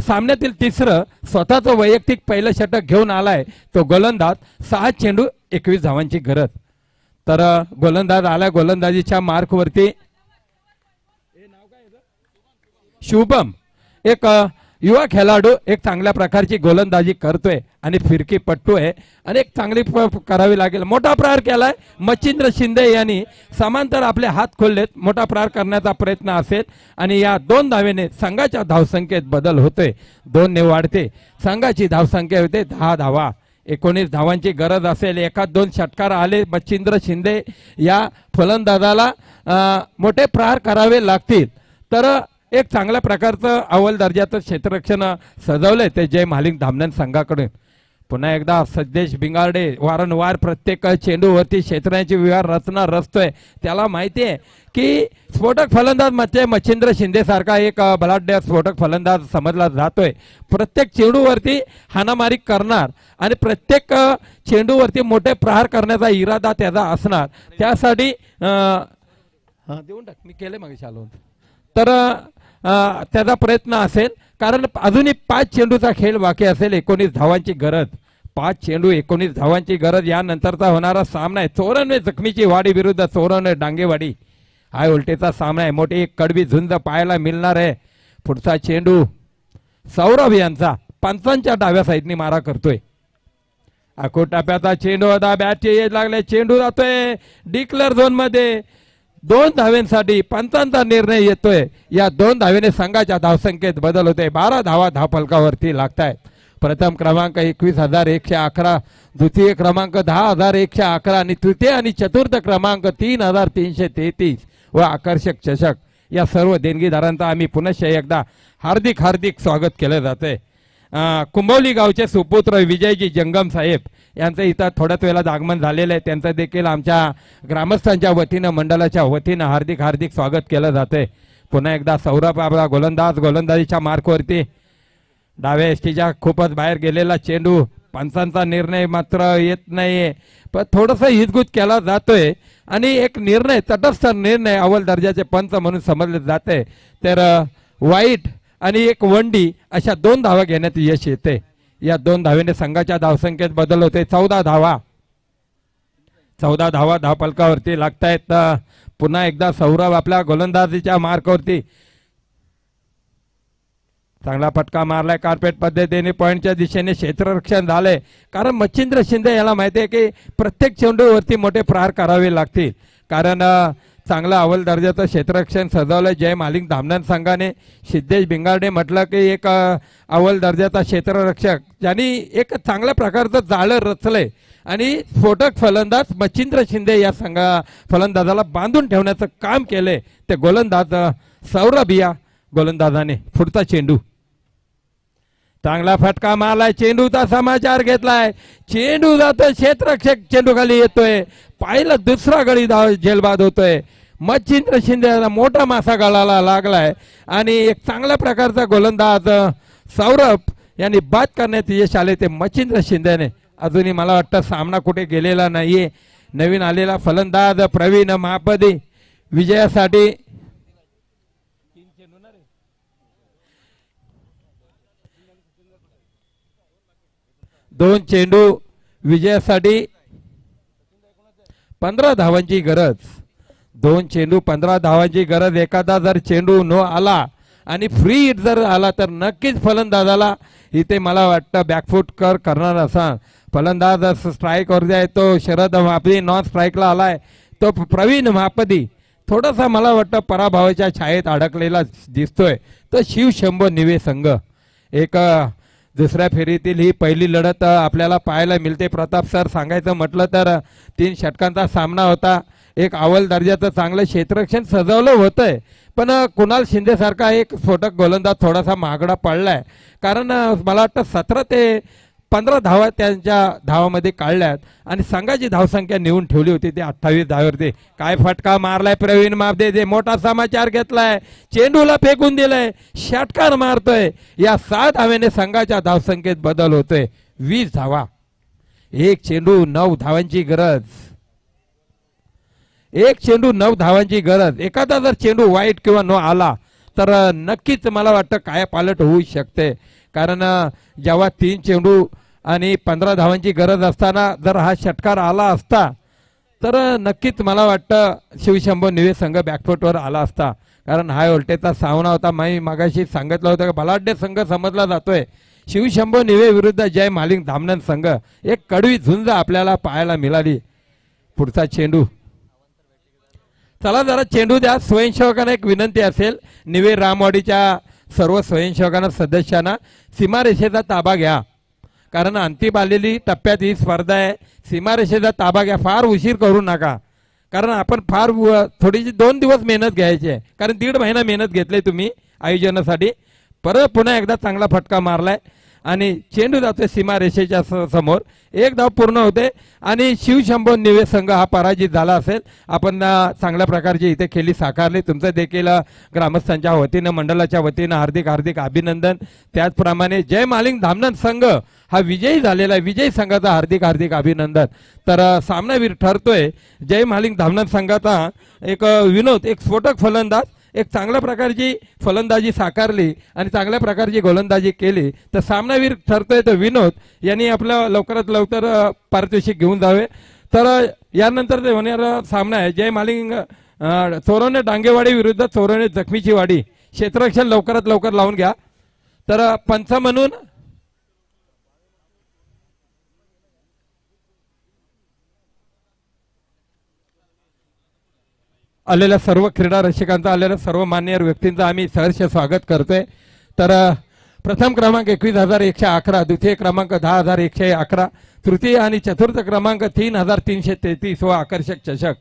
सामन्यातील तिसरं स्वतःचं वैयक्तिक पहिलं षटक घेऊन आलाय तो गोलंदाज. 6 चेंडू 21 धावांची गरज. तर गोलंदाज आला गोलंदाजीच्या मार्कवरती शुभम एक युवा खेळाडू एक चांगल्या प्रकारची गोलंदाजी करतोय आणि फिरकी पट्टू आणि एक चांगली करावी लागेल. मोठा प्रहार केलाय मच्छिंद्र शिंदे यांनी समांतर आपले हात खोललेत. मोठा प्रहार करण्याचा प्रयत्न असेल आणि या 2 धावेने संघाच्या धावसंख्येत बदल होतोय. 2 ने वाढते. संघाची धावसंख्या होते 10 धावा. 19 धावांची गरज असेल. 1-2 षटकार आले मच्छिंद्र शिंदे या फलंदाजाला मोठे प्रहार करावे लागतील. तर एक चांगल्या प्रकारचं अव्वल दर्जाचं क्षेत्ररक्षण सजवलंय ते जय मालिक धामणन संघाकडून. पुन्हा एकदा सद्देश बिंगारडे वारंवार प्रत्येक चेंडूवरती क्षेत्राची विहार रचना रचतोय. त्याला माहिती आहे की स्फोटक फलंदाज म्हणजे मच्छिंद्र शिंदे सारखा एक बलाढ्य स्फोटक फलंदाज समजला जातोय. प्रत्येक चेंडूवरती हाणामारी करणार आणि प्रत्येक चेंडूवरती मोठे प्रहार करण्याचा इरादा त्याचा असणार. त्यासाठी देऊन टाक मी केले मग चालवून. तर त्याचा प्रयत्न असेल कारण अजूनही 5 चेंडूचा खेळ बाकी असेल. 19 धावांची गरज. 5 चेंडू 19 धावांची गरज. यानंतरचा होणारा सामना आहे 94 जखमीची वाडी विरुद्ध 94 डांगेवाडी. हाय उलटेचा सामना आहे. मोठी एक कडवी झुंज पाहायला मिळणार आहे. पुढचा चेंडू सौरभ यांचा पंचांच्या डाव्या साईडनी मारा करतोय. आखो टाप्याचा चेंडू आता बॅटचे येत लागले. चेंडू जातोय डिक्लेअर झोन मध्ये. 2 धाव्यांसाठी पंचांचा निर्णय येतोय. या 2 धावेने संघाच्या धावसंख्येत बदल होते. 12 धावा धावफलकावरती लागतायत. प्रथम क्रमांक 21,111, द्वितीय क्रमांक 10,111 आणि तृतीय आणि चतुर्थ क्रमांक 3,333 व आकर्षक चषक या सर्व देणगीदारांचा आम्ही पुनश्च एकदा हार्दिक हार्दिक स्वागत केलं जाते. कुंभवली गावचे सुपुत्र विजयजी जंगम साहेब यांचं इथं थोड्याच वेळात आगमन झालेलं आहे. त्यांचं देखील आमच्या ग्रामस्थांच्या वतीनं मंडळाच्या वतीनं हार्दिक हार्दिक स्वागत केलं जाते. पुन्हा एकदा सौरभ आपला गोलंदाजीच्या मार्कवरती डाव्या एसटीच्या खूपच बाहेर गेलेला चेंडू. पंचांचा निर्णय मात्र येत नाहीये पण थोडंसं हितगुत केला जातोय आणि एक निर्णय तटस्थ निर्णय अव्वल दर्जाचे पंच म्हणून समजले जाते. तर वाईट आणि एक वंडी अशा 2 धावा घेण्यात यश येते. या 2 धावेने संघाच्या धावसंख्येत बदल होते. 14 धावा धावफलकावरती लागतायत. पुन्हा एकदा सौरभ आपल्या गोलंदाजीच्या मार्कवरती चांगला फटका मारलाय. कार्पेट पद्धतीने पॉइंटच्या दिशेने क्षेत्ररक्षण झालंय कारण मच्छिंद्र शिंदे याला माहिती आहे की प्रत्येक चेंडूवरती मोठे प्रहार करावे लागतील. कारण चांगला अव्वल दर्जाचं क्षेत्ररक्षण सजवलंय जय मालिक धामणन संघाने. सिद्धेश बिंगारडे म्हटलं की एक अव्वल दर्जाचा क्षेत्ररक्षक ज्यांनी एक चांगल्या प्रकारचं जाळं रचलंय आणि स्फोटक फलंदाज मच्छिंद्र शिंदे या फलंदाजाला बांधून ठेवण्याचं काम केलंय ते गोलंदाज सौरभ या गोलंदाजाने. पुढचा चेंडू चांगला फटका मारलाय. चेंडूचा समाचार घेतलाय. चेंडू जातोय क्षेत्ररक्षक चेंडू खाली येतोय. पाहिलं दुसरा गडी झेलबाद होतोय. मच्छिंद्र शिंदे याला मोठा मासा गळाला लागलाय आणि एक चांगल्या प्रकारचा गोलंदाज सौरभ यांनी बाद करण्यात यश आले ते मच्छिंद्र शिंदेने. अजूनही मला वाटतं सामना कुठे गेलेला नाहीये. नवीन आलेला फलंदाज प्रवीण महापदी विजयासाठी 2 चेंडू विजयासाठी 15 धावांची गरज. 2 चेंडू 15 धावांची गरज. एखादा जर चेंडू न आला आणि फ्री हिट जर आला तर नक्कीच फलंदाजाला इथे मला वाटतं बॅकफूट करणार असा फलंदाज स्ट्राईकवर आहे तो शरद महापदी, नॉन स्ट्राईकला आलाय तो प्रवीण महापदी थोडासा मला वाटतं पराभवाच्या छायेत अडकलेला दिसतोय. तो शिव शंभो निवे संघ एक दुसऱ्या फेरीतील ही पहिली लढत आपल्याला पाहायला मिळते. प्रताप सर सांगायचं म्हटलं तर 3 षटकांचा सामना होता. एक अव्वल दर्जाचं चांगलं क्षेत्ररक्षण सजवलं होतंय, पण कुणाल शिंदे सारखा एक स्फोटक गोलंदाज थोडासा महागडा पडलाय. कारण मला वाटतं 17 ते 15 धावा त्यांच्या धावामध्ये काढल्यात आणि संघाची धावसंख्या नेऊन ठेवली होती ते 28 धावावरती. काय फटका मारलाय प्रवीण महापदे, मोठा समाचार घेतलाय, चेंडूला फेकून दिलाय, षटकार मारतोय. या 6 धावेने संघाच्या धावसंख्येत बदल होतोय. 20 धावा, एक चेंडू 9 धावांची गरज, एक चेंडू 9 धावांची गरज. एखादा जर चेंडू वाईट किंवा नो आला तर नक्कीच मला वाटतं काय पालट होऊ शकते. कारण जेव्हा 3 चेंडू आणि 15 धावांची गरज असताना जर हा षटकार आला असता तर नक्कीच मला वाटतं शिवशंभो निवे संघ बॅकफुटवर आला असता. कारण हाय व्होल्टेजचा सामना होता. मी मागाशी सांगितलं होतं की बलाढ्य संघ समजला जातोय. शिवशंभो निवे विरुद्ध जय मालिक धामणन संघ, एक कडवी झुंज आपल्याला पाहायला मिळाली. पुढचा चेंडू, चला जरा चेंडू द्या. स्वयंसेवकांना एक विनंती असेल, निवे रामवाडीच्या सर्व स्वयंसेवकांना सदस्यांना सीमारेषेचा ताबा घ्या. कारण अंतिम आलेली टप्प्यात ही स्पर्धा आहे. सीमारेषेचा ताबा घ्या, फार उशीर करू नका. कारण आपण फार थोडीशी 2 दिवस मेहनत घ्यायची आहे. कारण 1.5 महिना मेहनत घेतली तुम्ही आयोजनासाठी. परत पुन्हा एकदा चांगला फटका मारलाय आणि चेंडू जातोय सीमारेषेच्या समोर. 1 धाव पूर्ण होते आणि शिवशंभो निवे संघ हा पराजित झाला असेल. आपण चांगल्या प्रकारची इथे खेळी साकारली. तुमचं देखील ग्रामस्थांच्या वतीनं, मंडळाच्या वतीनं हार्दिक हार्दिक अभिनंदन. त्याचप्रमाणे जय मालिक धामणन संघ हा विजयी झालेला आहे. विजयी संघाचा हार्दिक हार्दिक अभिनंदन. तर सामनावीर ठरतोय जय मालिक धामणन संघाचा एक विनोद, एक स्फोटक फलंदाज, एक चांगल्या प्रकारची फलंदाजी साकारली आणि चांगल्या प्रकारची गोलंदाजी केली तर सामनावीर ठरतोय तो विनोद यांनी आपलं लवकरात लवकर पारितोषिक घेऊन जावे. तर यानंतर ते होणारा सामना आहे जय मालिक चोरवणे डांगेवाडी विरुद्ध चोरवणे जखमीची वाडी. क्षेत्ररक्षण लवकरात लवकर लावून घ्या. तर पंच म्हणून आलेल्या सर्व क्रीडा रसिकांचा, आलेल्या सर्व मान्यवर व्यक्तींचा आम्ही सहर्ष स्वागत करतोय. तर प्रथम क्रमांक 21,111, द्वितीय क्रमांक 10,111, तृतीय आणि चतुर्थ क्रमांक 3,333 व आकर्षक चषक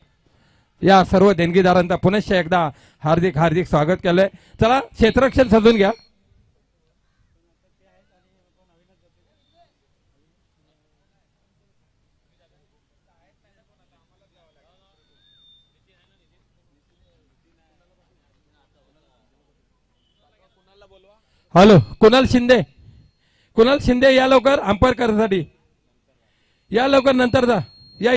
या सर्व देणगीदारांचा पुनश्च एकदा हार्दिक हार्दिक स्वागत केलंय. चला क्षेत्ररक्षण सजून घ्या. हॅलो, कुणाल शिंदे, कुणाल शिंदे या लवकर अंपायर करण्यासाठी या लवकर, नंतर जा.